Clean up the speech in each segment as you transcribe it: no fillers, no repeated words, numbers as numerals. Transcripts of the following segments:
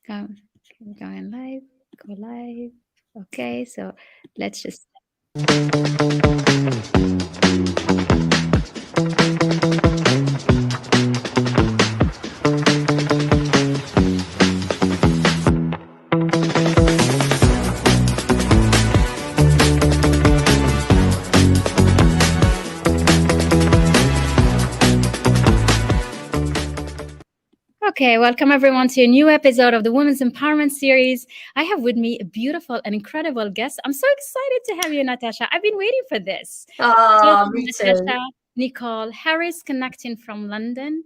Go, going live. Go live. Okay, so let's just. Okay, welcome everyone to a new episode of the Women's Empowerment Series. I have with me a beautiful and incredible guest. I'm so excited to have you, Natasha. I've been waiting for this. Oh, me Natasha, too. Nicole, Harris, connecting from London.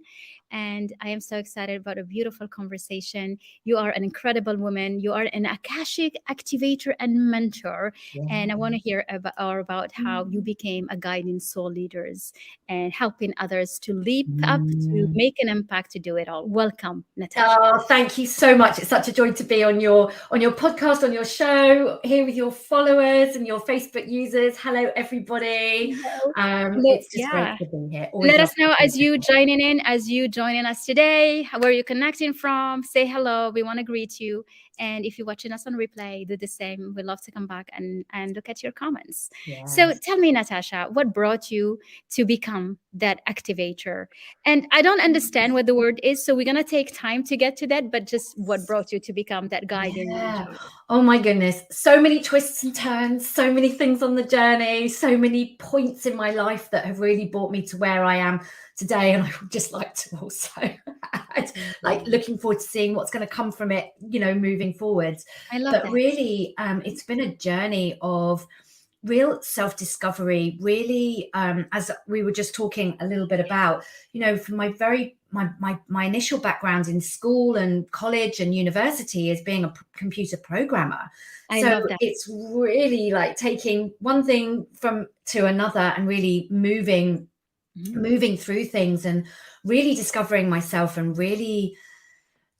And I am so excited about a beautiful conversation. You are an incredible woman. You are an Akashic activator and mentor. And I want to hear about how you became a guiding soul leaders and helping others to leap up, to make an impact, to do it all. Welcome, Natasha. Oh, thank you so much. It's such a joy to be on your podcast, on your show, here with your followers and your Facebook users. Hello, everybody. It's just great to be here. Always Let love us know to as you joining us today, where you're connecting from. Say hello. We want to greet you. And if you're watching us on replay, do the same. We'd love to come back and look at your comments. Yes. So tell me, Natasha, what brought you to become that activator? And I don't understand what the word is, so we're going to take time to get to that, but just what brought you to become that guiding angel? Oh my goodness. So many twists and turns, so many things on the journey, so many points in my life that have really brought me to where I am today. And I would just like to also add, like, looking forward to seeing what's going to come from it, moving forwards. I love But that. really, it's been a journey of real self-discovery, really, as we were just talking a little bit about, from my initial background in school and college and university as being a computer programmer. I love that. It's really like taking one thing to another and really moving through things and really discovering myself and really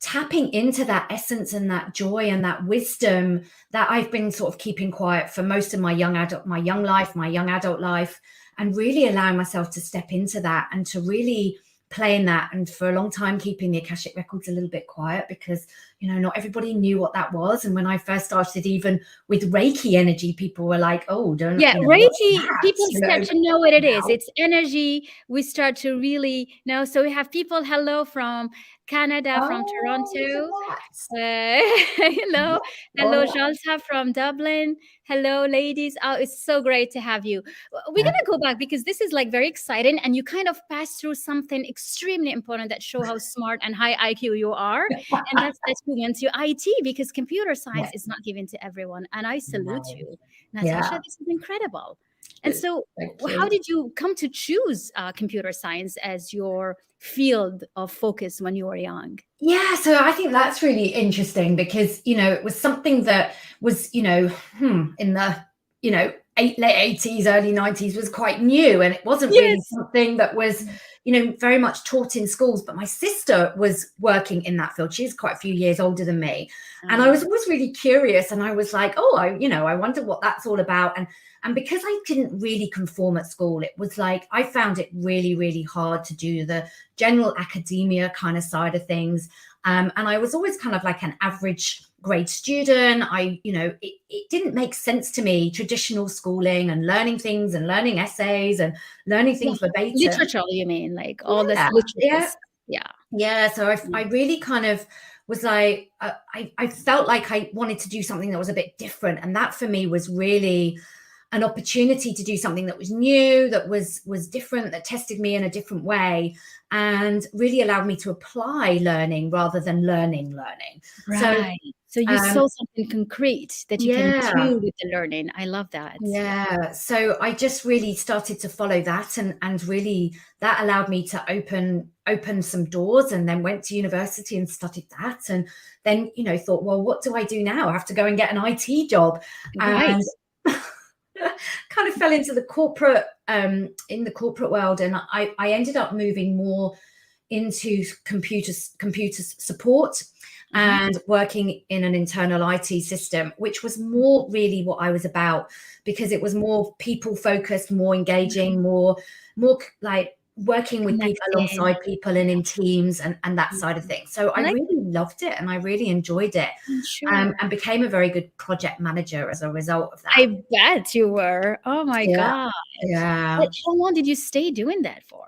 tapping into that essence and that joy and that wisdom that I've been sort of keeping quiet for most of my young adult life, and really allowing myself to step into that and to really play in that. And for a long time, keeping the Akashic records a little bit quiet because, not everybody knew what that was. And when I first started, even with Reiki energy, people were like, oh, don't. Yeah, Reiki, people start to know what it is. It's energy. We start to really know. So we have people, hello from Canada, from Toronto. Hello. Hello, Jalta from Dublin. Hello, ladies. Oh, it's so great to have you. We're going to go back because this is like very exciting. And you kind of passed through something extremely important that show how smart and high IQ you are. And that's that you went to IT because computer science is not given to everyone. And I salute you, Natasha. This is incredible. And so how did you come to choose computer science as your field of focus when you were young? Yeah, so I think that's really interesting because, it was something that was, in the, late 80s, early 90s was quite new. And it wasn't really something that was, very much taught in schools. But my sister was working in that field. She's quite a few years older than me. And I was always really curious. And I was like, I wonder what that's all about. And because I didn't really conform at school, it was like I found it really, really hard to do the general academia kind of side of things. And I was always kind of like an average grade student. It didn't make sense to me, traditional schooling and learning things and learning essays and learning things verbatim. Literature, you mean, like all this literature? Yeah. So I really kind of was like, I felt like I wanted to do something that was a bit different. And that for me was really an opportunity to do something that was new, that was different, that tested me in a different way and really allowed me to apply learning rather than learning. Right. So you saw something concrete that you can do with the learning. I love that. Yeah. So I just really started to follow that and really that allowed me to open some doors, and then went to university and studied that. And then, thought, well, what do I do now? I have to go and get an IT job. Right. And kind of fell into the corporate world, and I ended up moving more into computer support and working in an internal IT system, which was more really what I was about, because it was more people focused, more engaging, more like working with people, alongside people and in teams and that side of things. So I really loved it and I really enjoyed it. I'm sure. And became a very good project manager as a result of that. I bet you were. Oh my Yeah. God. Yeah. But how long did you stay doing that for?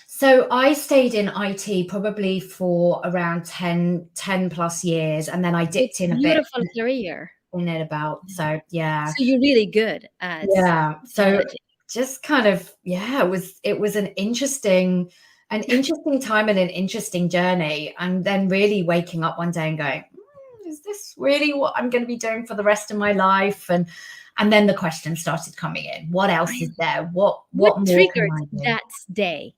So I stayed in IT probably for around 10 plus years. And then I So dipped it's in a a bit beautiful career. in it about. So yeah. So you're really good at Yeah. So managing. just kind of, yeah, it was an interesting time and an interesting journey. And then really waking up one day and going, is this really what I'm going to be doing for the rest of my life? And then the questions started coming in. What else is there? What What more can triggered I do? that day?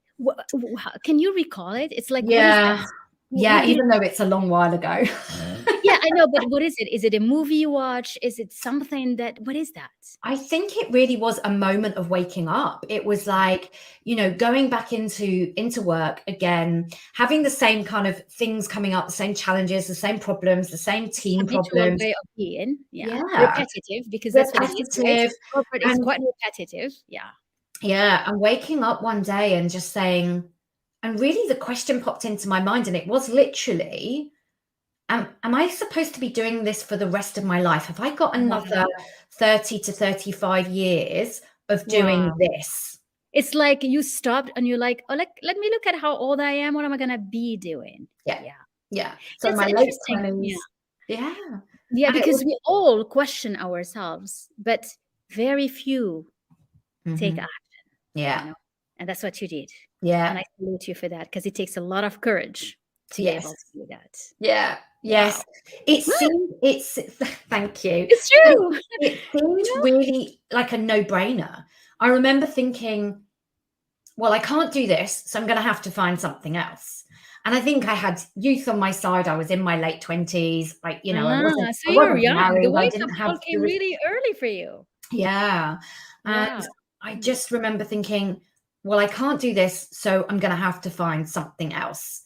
Can you recall it? It's like, what is that? Yeah. Yeah, even though it's a long while ago. Yeah, I know, but what is it? Is it a movie you watch? Is it something what is that? I think it really was a moment of waking up. It was like, going back into work again, having the same kind of things coming up, the same challenges, the same problems, the same team Habitual problems. way of being. Yeah. Yeah. Repetitive, because that's what it is, right? Repetitive. Corporate is And quite repetitive. Yeah. yeah, and waking up one day and just saying, and really the question popped into my mind, and it was literally, am I supposed to be doing this for the rest of my life? Have I got another Wow. 30 to 35 years of doing Wow. this? It's like you stopped and you're like, oh, let me look at how old I am. What am I gonna be doing? Yeah. Yeah. Yeah. So in That's my late interesting. Yeah. 20s. Yeah. Yeah, And it because was we all question ourselves, but very few take mhm. action, Yeah. and that's what you did. And Yeah. I salute you for that, because it takes a lot of courage to be Yes. able to do that. Yeah. Wow. Yes. It What? seemed it's thank you. It's It true. it seemed really like a no-brainer. I remember thinking, well, I can't do this, so I'm going to have to find something else. And I think I had youth on my side. I was in my late 20s. Like, So I you were wasn't young. The married. I wake-up didn't call have came really early for you. yeah. And Wow. I just remember thinking, well, I can't do this, so I'm going to have to find something else.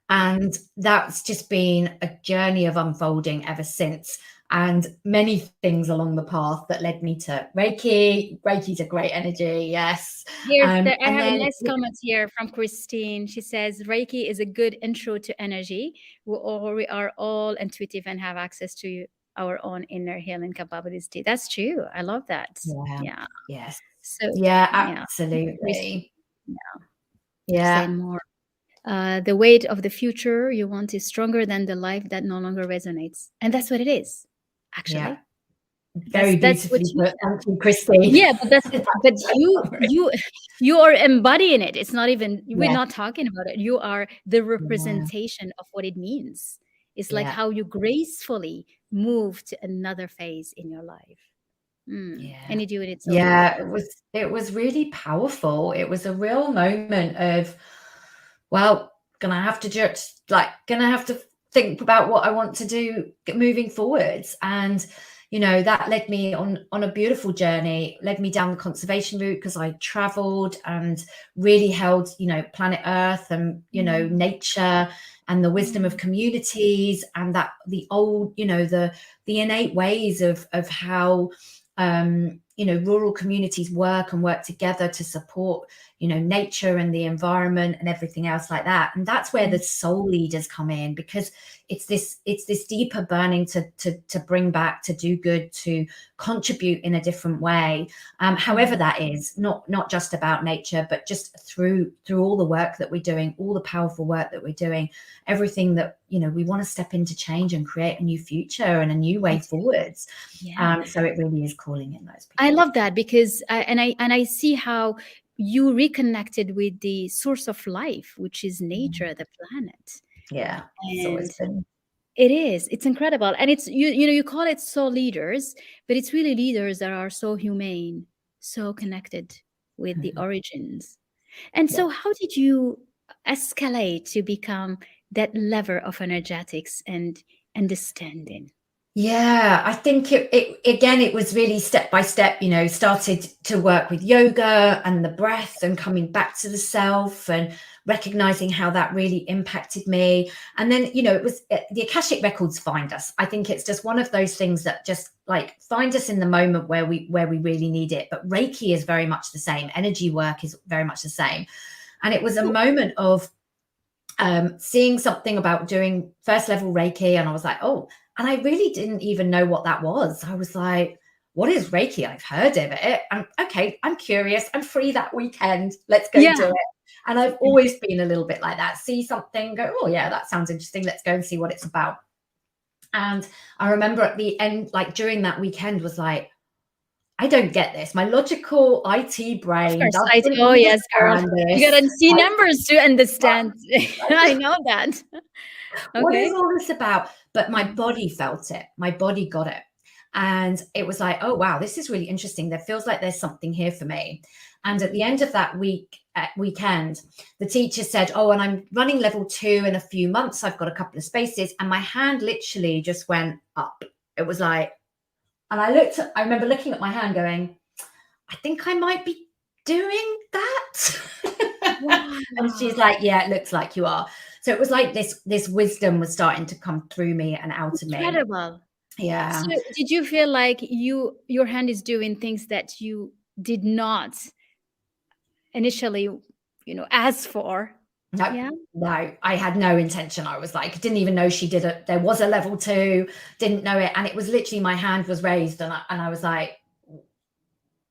And that's just been a journey of unfolding ever since. And many things along the path that led me to Reiki. Reiki's a great energy, yes. I And have a then, nice comment here from Christine. She says Reiki is a good intro to energy. We are all intuitive and have access to our own inner healing capability. That's true. I love that. yeah, Yeah. yes, So yeah, yeah, absolutely, yeah, saying more. The weight of the future you want is stronger than the life that no longer resonates, and that's what it is. yeah. Actually, Very that's what beautifully you. put. Thank you, Christine. Yeah, but you are embodying it. It's not even we're Yeah, not talking about it. You are the yeah, representation of what it means. It's like yeah, how you gracefully move to another phase in your life. yeah. And you do it so Yeah, beautifully. it was really powerful. It was a real moment of, well, gonna have to just gonna have to think about what I want to do moving forwards. And that led me on a beautiful journey, led me down the conservation route because I traveled and really held, planet Earth and, nature and the wisdom of communities and that the old, the innate ways of how rural communities work together to support nature and the environment and everything else like that. And that's where the soul leaders come in, because it's this deeper burning to bring back, to do good, to contribute in a different way, however that is, not just about nature, but just through all the work that we're doing, all the powerful work that we're doing, everything that we want to step into change and create a new future and a new way forwards. Yeah. So it really is calling in those people. I love that, because I see how you reconnected with the source of life, which is nature, the planet. Yeah, it's And always been. it's incredible. And it's you call it soul leaders, but it's really leaders that are so humane, so connected with the origins. And Yeah. so how did you escalate to become that level of energetics and understanding? Yeah, I think it was really step by step, started to work with yoga and the breath and coming back to the self and recognizing how that really impacted me. And then, it was the Akashic records find us. I think it's just one of those things that just find us in the moment where we really need it. But Reiki is very much the same. Energy work is very much the same. And it was a moment of seeing something about doing first level Reiki, and I was like, oh, and I really didn't even know what that was. I was like, what is Reiki? I've heard of it. And okay, I'm curious. I'm free that weekend. Let's go do Yeah. it. And I've always been a little bit like that. See something, go, oh yeah, that sounds interesting. Let's go and see what it's about. And I remember at the end, like during that weekend, was like, I don't get this. My logical IT Of brain course, doesn't oh yes, girl. understand You this. gotta see Like, numbers to understand. I know that. what Okay. is all this about? But my body felt it. My body got it. And it was like, oh, wow, this is really interesting. There feels like there's something here for me. And at the end of that weekend, the teacher said, oh, and I'm running level 2 in a few months. I've got a couple of spaces. And my hand literally just went up. It was like, and I remember looking at my hand going, I think I might be doing that. Wow. And she's like, yeah, it looks like you are. So it was like this wisdom was starting to come through me and out of me. Incredible. Yeah. So did you feel like your hand is doing things that you did not initially, ask for? No, Yeah. no, I had no intention. I was like, didn't even know she did it. There was a level 2, didn't know it. And it was literally my hand was raised and I was like,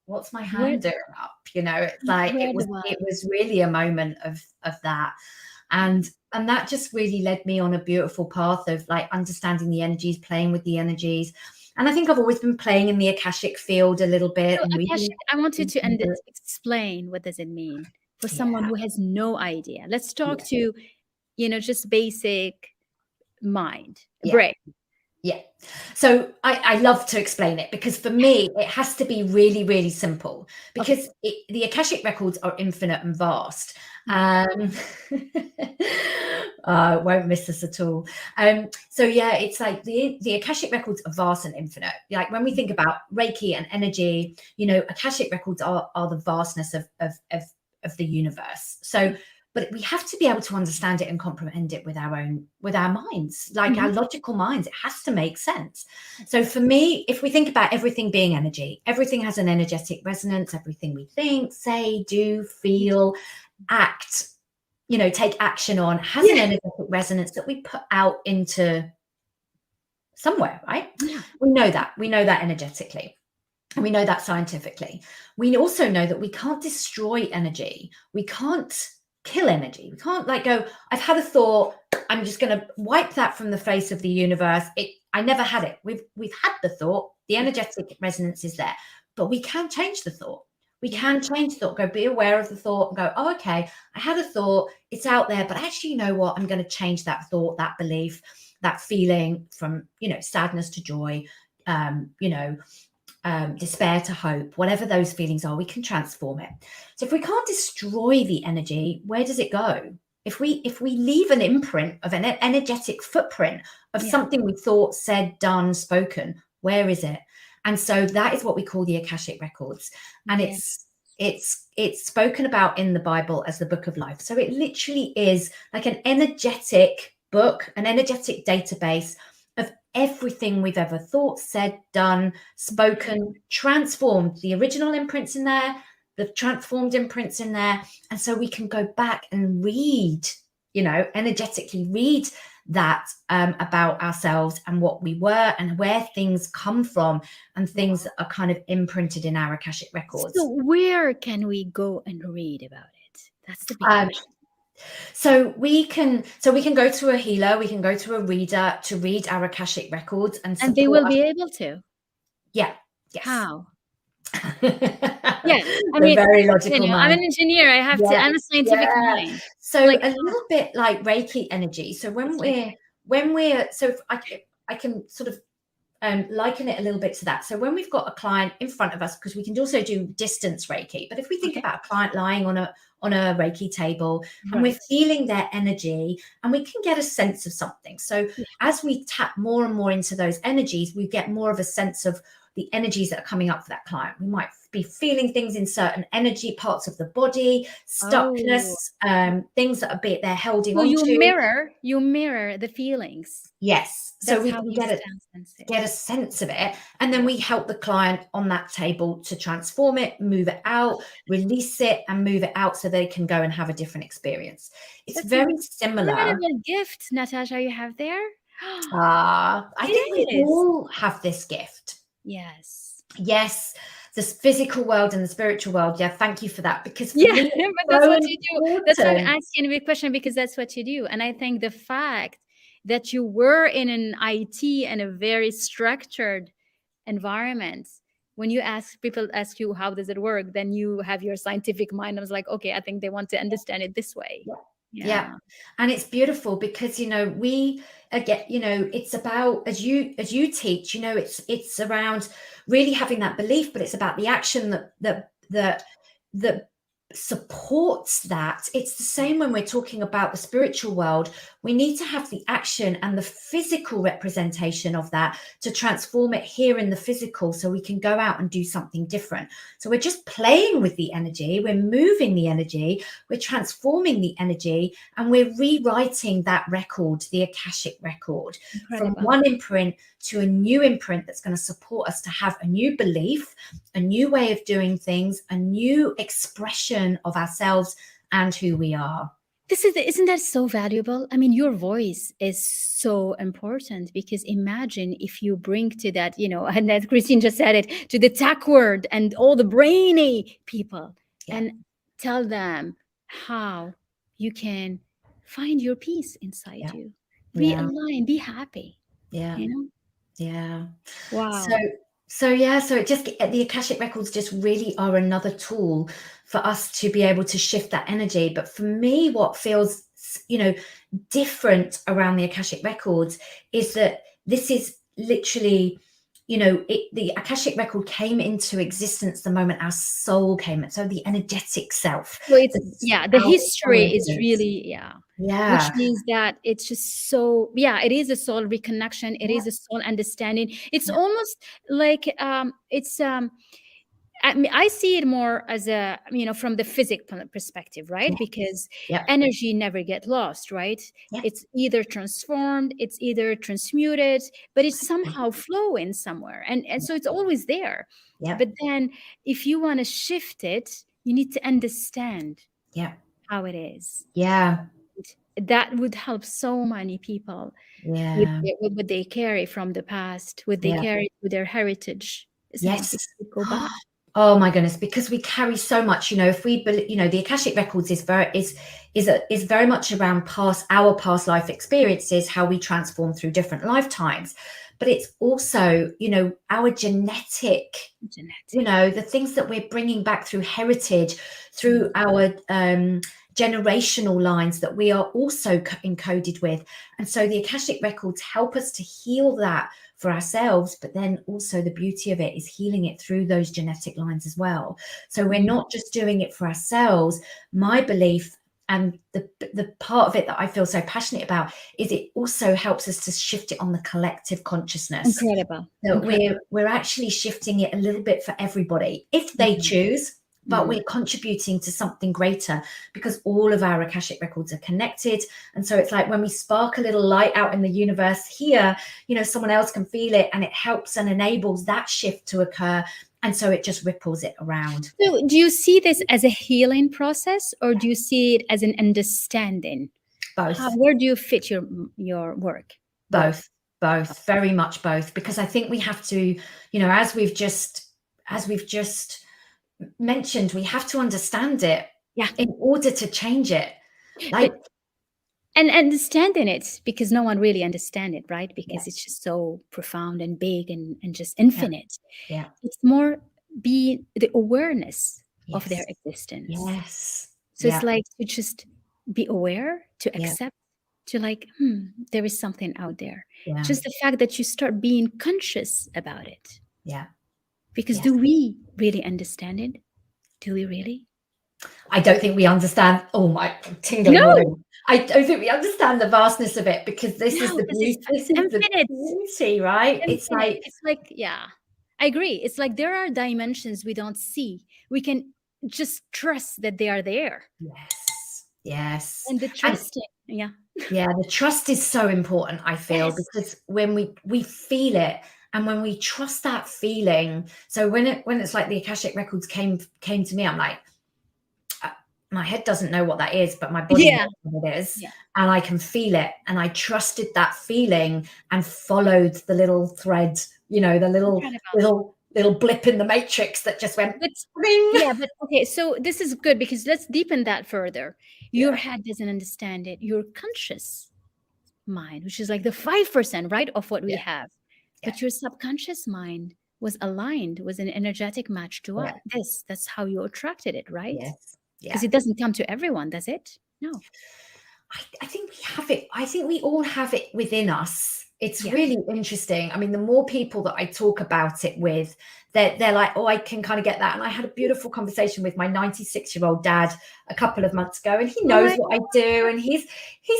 what's my hand doing up? It's like it Incredible. was really a moment of that. And that just really led me on a beautiful path of like understanding the energies, playing with the energies. And I think I've always been playing in the Akashic field a little bit So and reading. Akashic, I want you to explain what does it mean for someone Yeah, who has no idea. Let's talk yeah, to, just basic mind yeah. break. Yeah. So I love to explain it because for me, it has to be really, really simple Okay. because the Akashic records are infinite and vast. Mm. I won't miss this at all. So yeah, it's like the Akashic records are vast and infinite. Like when we think about Reiki and energy, Akashic records are the vastness of the universe. So but we have to be able to understand it and comprehend it with our minds, like our Mhm. logical minds. It has to make sense. So for me, if we think about everything being energy, everything has an energetic resonance. Everything we think, say, do, feel, act, take action on has an Yeah. energetic resonance that we put out into somewhere, right? Yeah. We know that energetically. And we know that scientifically. We also know that we can't destroy energy. We can't kill energy. We can't like go, I've had a thought, I'm just going to wipe that from the face of the universe. I never had it. We've had the thought, the energetic resonance is there, but we can change the thought. We can change the thought, go be aware of the thought and go, oh, okay, I had a thought, it's out there, but actually, you know what? I'm going to change that thought, that belief, that feeling from, sadness to joy, despair to hope, whatever those feelings are, we can transform it. So if we can't destroy the energy, where does it go? If we leave an imprint of an energetic footprint of Yeah. something we thought, said, done, spoken, where is it? And so that is what we call the Akashic records. And Yeah. it's spoken about in the Bible as the book of life. So it literally is like an energetic book, an energetic database of everything we've ever thought, said, done, spoken, transformed, the original imprints in there, the transformed imprints in there. And so we can go back and read, energetically read that about ourselves and what we were and where things come from and things that are kind of imprinted in our Akashic records. So where can we go and read about it? That's the big question. So we can go to a healer, we can go to a reader to read our Akashic records and And they support will us. be able to. Yeah. Yes. How? Yeah. I The mean, very logical I'm mind. an engineer. Yeah. I'm a scientific Yeah. mind. So Like, a little bit like Reiki energy. So it's like, so if I can sort of liken it a little bit to that. So when we've got a client in front of us, because we can also do distance Reiki, but if we think okay. about a client lying on a Reiki table and Right. we're feeling their energy and we can get a sense of something. So Yeah. as we tap more and more into those energies, we get more of a sense of the energies that are coming up for that client. We might be feeling things in certain energy parts of the body, stuckness, Oh. things that they're holding So on to. you mirror the feelings. Yes. So That's we how can you sense get it. a sense of it, and then Yeah. we help the client on that table to transform it, move it out, release it, and move it out so they can go and have a different experience. It's That's an very similar. incredible gift, Natasha, you have there. I think we It is. all have this gift. Yes. Yes, this physical world and the spiritual world. Yeah, thank you for that, because for Yeah, me, it's but that's so what you do. That's why I'm important. asking you a question, because that's what you do. And I think the fact that you were in an IT and a very structured environment, when you ask people ask you how does it work, then you have your scientific mind. I was like, okay, I think they want to understand it this way. Yeah. Yeah. Yeah. And it's beautiful because, we again, it's about, as you teach, it's around really having that belief, but it's about the action that supports that. It's the same when we're talking about the spiritual world. We need to have the action and the physical representation of that to transform it here in the physical, so we can go out and do something different. So we're just playing with the energy, we're moving the energy, we're transforming the energy, and we're rewriting that record, the Akashic record, from Incredible. one imprint to a new imprint that's going to support us to have a new belief, a new way of doing things, a new expression of ourselves and who we are. Isn't that so valuable? I mean, your voice is so important, because imagine if you bring to that, and that Christine just said it, to the tech word and all the brainy people, Yeah. and tell them how you can find your peace inside Yeah. you, Yeah. realign, be happy. Yeah. You know? Yeah. Wow. So it just, the Akashic records just really are another tool for us to be able to shift that energy. But for me, what feels, different around the Akashic records is that this is literally, the Akashic record came into existence the moment our soul came. So the energetic self, So it's, the, yeah, the our history is origins. really, yeah. Which Yeah. means that it's just so, yeah, it is a soul reconnection. It Yeah. is a soul understanding. It's Yeah. almost like it's I mean, I see it more as a, from the physical perspective, right? Yeah. Because Yeah. energy never get lost, right? Yeah. It's either transformed, it's either transmuted, but it's somehow flowing somewhere. And so it's always there. Yeah. But then if you want to shift it, you need to understand Yeah. how it is. Yeah. That would help so many people with, Yeah. with what they carry from the past, what they Yeah. carry with their heritage, isn't it? Yes. Because we go back. Oh my goodness, because we carry so much, if we believe, the Akashic records is very much around our past life experiences, how we transform through different lifetimes. But it's also, our genetic, the things that we're bringing back through heritage, through our generational lines that we are also encoded with. And so the Akashic records help us to heal that for ourselves, but then also the beauty of it is healing it through those genetic lines as well. So we're not just doing it for ourselves. My belief, and the part of it that I feel so passionate about, is it also helps us to shift it on the collective consciousness. Incredible. So we're actually shifting it a little bit for everybody if they choose, but we're contributing to something greater, because all of our Akashic records are connected. And so it's like when we spark a little light out in the universe here, someone else can feel it, and it helps and enables that shift to occur. And so it just ripples it around. So do you see this as a healing process, or do you see it as an understanding? Both. Where do you fit your work? Both, very much both, because I think we have to, as we've just mentioned, we have to understand it, in order to change it. And understanding it, because no one really understands it, right? Because it's just so profound and big and just infinite. Yeah. It's more be the awareness of their Yes. existence. Yes. So it's like to just be aware, to accept, to there is something out there. Yeah. Just the fact that you start being conscious about it. Yeah. Because do we really understand it? Do we really? I don't think we understand. Oh my, tingling already. I don't think we understand the vastness of it, because this is the beauty. This is the infinite. beauty, right? Infinite. It's like, yeah. I agree. It's like there are dimensions we don't see. We can just trust that they are there. Yes. Yes. And the And trusting, yeah. yeah, the trust is so important, I feel, Yes. because when we feel it, and when we trust that feeling, so when it's like the Akashic records came to me, I'm like, my head doesn't know what that is, but my body knows Yeah. what it is, Yeah. and I can feel it, and I trusted that feeling and followed the little thread, the Incredible. little blip in the matrix that just went But ring. yeah, but okay, so this is good because let's deepen that further. Your Yeah, head doesn't understand it. Your conscious mind, which is like the 5%, right, of what we yeah, have. yeah, But your subconscious mind was aligned, was an energetic match to yeah, this. That's how you attracted it, right? yes, Because yeah. it doesn't come to everyone, does it? No. I think we have it. I think we all have it within us. It's Yeah. really interesting. I mean, the more people that I talk about it with, they're like, oh, I can kind of get that. And I had a beautiful conversation with my 96-year-old dad a couple of months ago, and he Oh knows my, what I do. And he's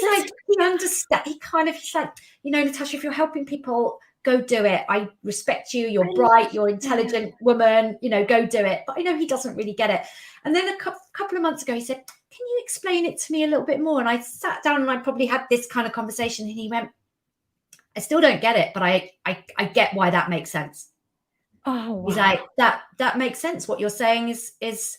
that's like, he understands. He's like, Natasha, if you're helping people, go do it. I respect you. I You're love bright. You're that. intelligent woman. Go do it. But I know he doesn't really get it. And then a couple of months ago, he said, can you explain it to me a little bit more? And I sat down and I probably had this kind of conversation, and he went, I still don't get it, but I get why that makes sense. Oh He's wow. like, that makes sense. What you're saying is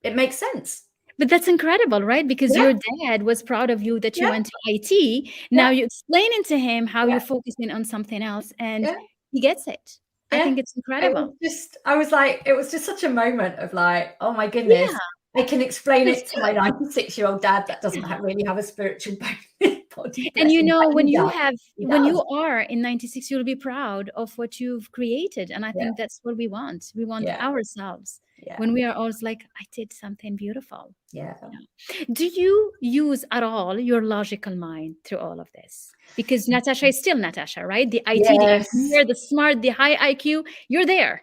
it makes sense. But that's incredible, right? Because Yeah, your dad was proud of you that you yeah, went to IT. Now yeah, you're explaining to him how yeah, you're focusing on something else and yeah, he gets it. I yeah. think it's incredible. It was just such a moment of like, oh my goodness, Yeah. I can explain Because it to my 96-year-old dad that doesn't really have a spiritual body, and bless him, but he when does. you are in 96, you'll be proud of what you've created. And I Yeah, think that's what we want. We want yeah, ourselves yeah, when we are always like, I did something beautiful. yeah. Yeah. Do you use at all your logical mind through all of this? Because Natasha is still Natasha, right? The IT, the Yes. engineer, the smart, the high IQ, you're there.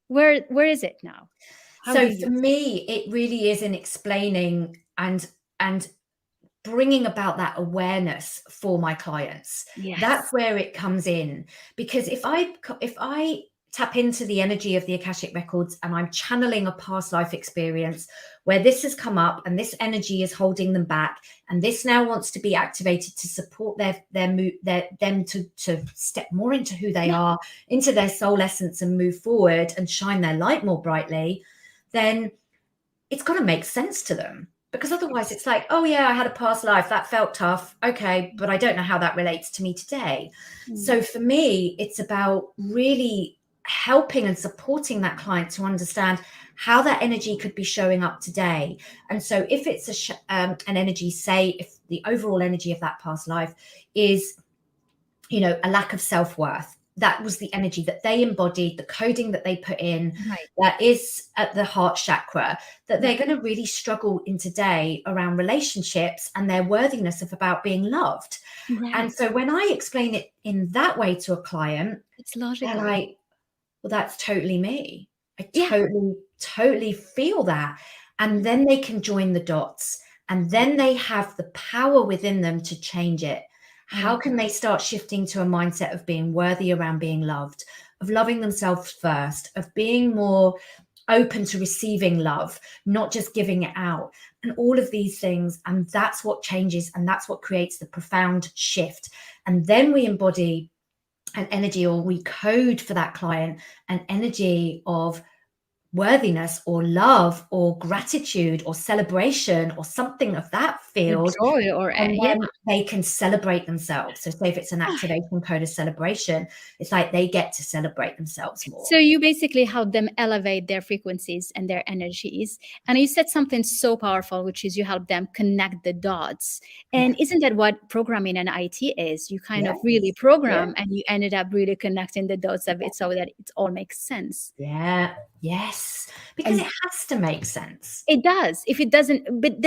Where is it now? How do So you for use it? me, it really is in explaining and bringing about that awareness for my clients. That's Yes. where it comes in, because if I tap into the energy of the Akashic records and I'm channeling a past life experience where this has come up and this energy is holding them back, and this now wants to be activated to support them to step more into who they Yeah. are, into their soul essence, and move forward and shine their light more brightly, then it's got to make sense to them, because otherwise Yes. it's like, oh yeah, I had a past life that felt tough, okay, but I don't know how that relates to me today. Mm. So for me, it's about really helping and supporting that client to understand how that energy could be showing up today. And so if it's an energy, say if the overall energy of that past life is a lack of self-worth, that was the energy that they embodied, the coding that they put in, Right. that is at the heart chakra, that Yeah. they're going to really struggle in today around relationships and their worthiness of about being loved. And Right. so when I explain it in that way to a client, It's they're logical. like, well, that's totally me. I Yeah. totally feel that. And then they can join the dots, and then they have the power within them to change it. I How love can that. they start shifting to a mindset of being worthy around being loved, of loving themselves first, of being more open to receiving love, not just giving it out, and all of these things. And that's what changes, and that's what creates the profound shift. And then we embody an energy, or we code for that client an energy of worthiness or love or gratitude or celebration or something of that Or field, joy or and yeah. then they can celebrate themselves. So say if it's an activation code of celebration, it's like they get to celebrate themselves So more. you basically help them elevate their frequencies and their energies. And you said something so powerful, which is you help them connect the dots. Yeah, And isn't that what programming and IT is? You kind yeah, of really yeah, program and you ended up really connecting the dots of it so that it all makes sense. yeah, yes, because it And has to make sense. it does. If it doesn't, but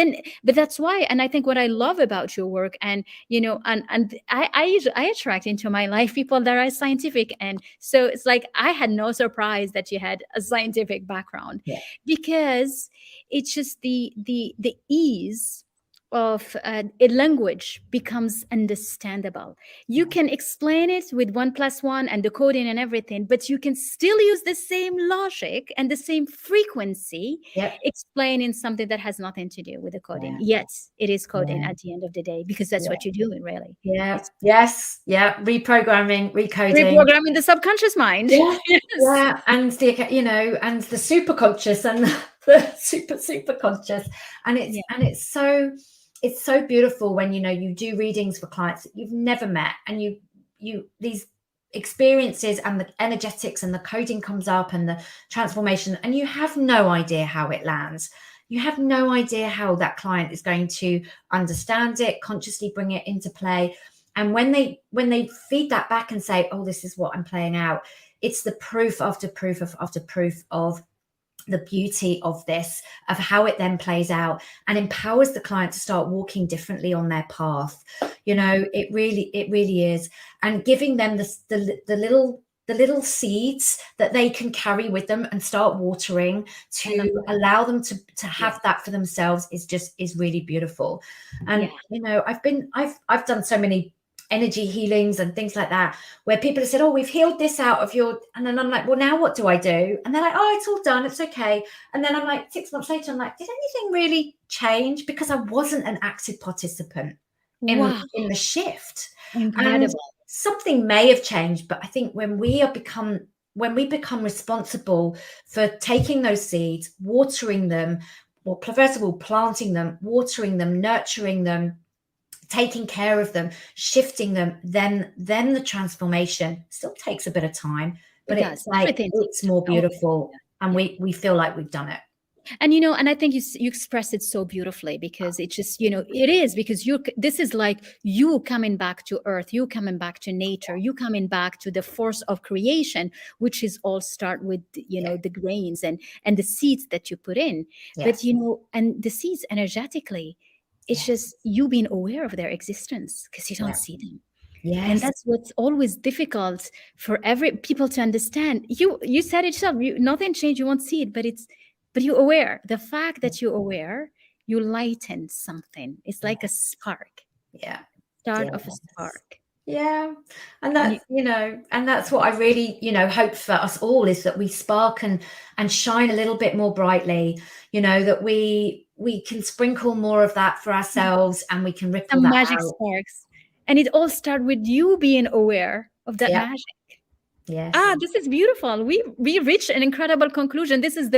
that's why. And I think what I love about your work, and and I attract into my life people that are scientific, and so it's like I had no surprise that you had a scientific background, Yeah, because it's just the ease of a language becomes understandable. You can explain it with 1+1 and the coding and everything, but you can still use the same logic and the same frequency Yep. explaining something that has nothing to do with the coding. Yeah. Yet it is coding Yeah. at the end of the day, because that's Yeah. what you're doing, really. Yeah. It's Yes. Yeah. Reprogramming, recoding. reprogramming the subconscious mind. Yeah. Yes. Yeah. And and the super conscious and the super conscious. And Yeah. it's so beautiful when, you do readings for clients that you've never met, and these experiences and the energetics and the coding comes up and the transformation, and you have no idea how it lands. You have no idea how that client is going to understand it, consciously bring it into play. And when they feed that back and say, oh, this is what I'm playing out, it's the proof after proof after proof of the beauty of this, of how it then plays out and empowers the client to start walking differently on their path. It really is. And giving them the little seeds that they can carry with them and start watering to allow them to have that for themselves is really beautiful. And I've done so many energy healings and things like that, where people have said, oh, we've healed this out of your, and then I'm like, well, now what do I do? And they're like, oh, it's all done, it's okay. And then I'm like, 6 months later, I'm like, did anything really change? Because I wasn't an active participant in the shift. Incredible. And something may have changed, but I think when we become responsible for taking those seeds, watering them, or first of all planting them, watering them, nurturing them, taking care of them, shifting them, then the transformation still takes a bit of time, but it's like it's more beautiful, and we feel like we've done it. And and I think you expressed it so beautifully, because it just it is, because this is like you coming back to earth, you coming back to nature, you coming back to the force of creation, which is all start with the grains and the seeds that you put in. But and the seeds energetically, it's just you being aware of their existence, because you don't see them. Yes. And that's what's always difficult for every people to understand. You said it yourself, nothing changed, you won't see it, but you're aware. The fact that you're aware, you lighten something. It's like a spark. Yeah. Start of a spark. Yeah. And that's, and that's what I really, hope for us all, is that we spark and shine a little bit more brightly, that we can sprinkle more of that for ourselves, and we can ripple that magic out. Sparks. And it all starts with you being aware of that magic. Yes. This is beautiful. We reached an incredible conclusion. This is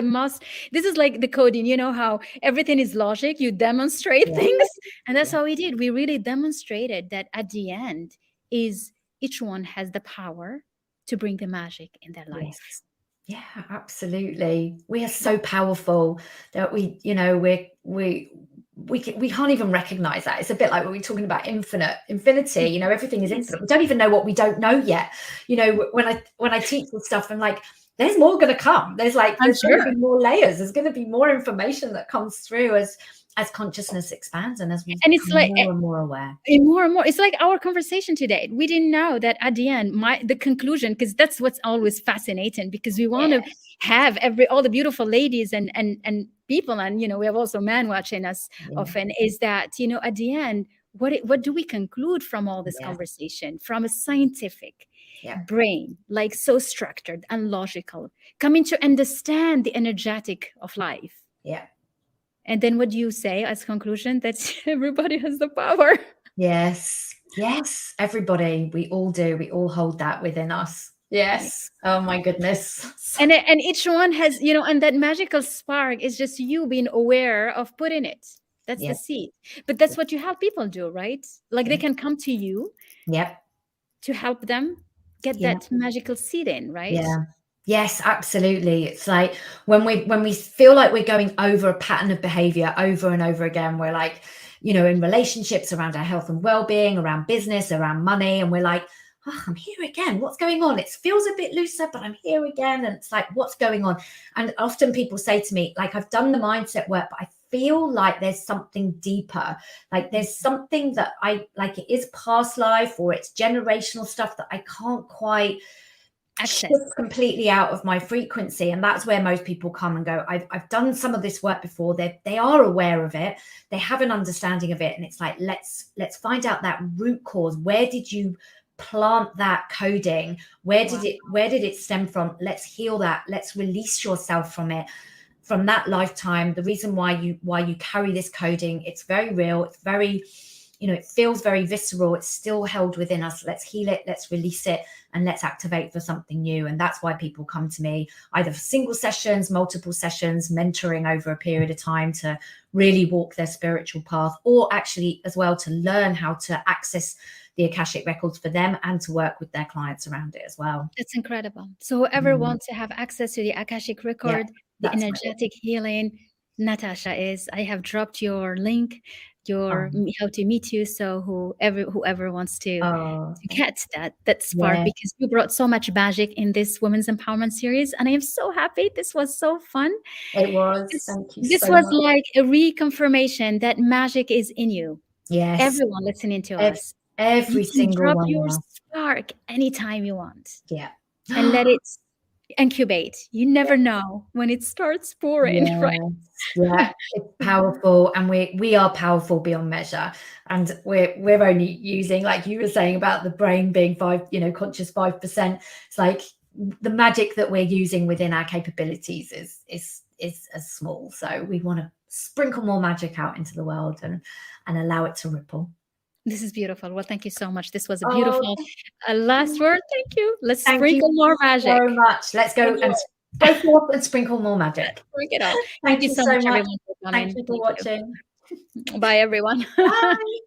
like the coding, how everything is logic. You demonstrate things. And that's how we did. We really demonstrated that at the end is each one has the power to bring the magic in their life. Yes. Yeah, absolutely. We are so powerful that we can't even recognize that. It's a bit like when we're talking about infinity, everything is infinite. We don't even know what we don't know yet. When I teach this stuff, I'm like, there's more going to come. There's going to be more layers. There's going to be more information that comes through as consciousness expands, and as we become more and more aware. And more. It's like our conversation today. We didn't know that at the end, the conclusion, because that's what's always fascinating, because we want to have all the beautiful ladies and people, and we have also men watching us often, is that at the end, what do we conclude from all this conversation, from a scientific brain, like so structured and logical, coming to understand the energetic of life? And then what do you say as conclusion? That everybody has the power. Yes, everybody. We all do. We all hold that within us. Yes. Oh my goodness. And each one has, and that magical spark is just you being aware of putting it. That's the seed. But that's what you help people do, right? Like they can come to you to help them get that magical seed in, right? Yeah. Yes, absolutely. It's like when we feel like we're going over a pattern of behavior over and over again, we're like, in relationships, around our health and well-being, around business, around money, and we're like, oh, I'm here again. What's going on? It feels a bit looser, but I'm here again. And it's like, what's going on? And often people say to me, like, I've done the mindset work, but I feel like there's something deeper. Like there's something that it is past life, or it's generational stuff that I can't quite access. shift completely out of my frequency. And that's where most people come and go, I've done some of this work before. They are aware of it. They have an understanding of it. And it's like, let's find out that root cause. Where did you plant that coding? Where did it stem from? Let's heal that. Let's release yourself from it, from that lifetime. The reason why you carry this coding, it's very real. It's very, it feels very visceral. It's still held within us. Let's heal it. Let's release it, and let's activate for something new. And that's why people come to me, either for single sessions, multiple sessions, mentoring over a period of time to really walk their spiritual path, or actually as well to learn how to access the Akashic records for them and to work with their clients around it as well. That's incredible. So whoever wants to have access to the Akashic record, the energetic healing, Natasha is. I have dropped your link, how to meet you. So whoever wants to get that spark, because you brought so much magic in this Women's Empowerment series, and I am so happy. This was so fun. It was. Thank you. This was like a reconfirmation that magic is in you. Yes. Everyone listening to us. Every single drop one. Your spark anytime you want. Yeah. And let it incubate. You never know when it starts pouring, right? Yeah, it's powerful, and we are powerful beyond measure. And we're only using, like you were saying about the brain being conscious 5%. It's like the magic that we're using within our capabilities is as small. So we want to sprinkle more magic out into the world and allow it to ripple. This is beautiful. Well, thank you so much. This was a beautiful last word. Thank you. Let's sprinkle more magic. So much. Let's go and go forth and sprinkle more magic. Bring it on. Thank you so much, everyone, for coming. Thank you for watching. Bye, everyone. Bye.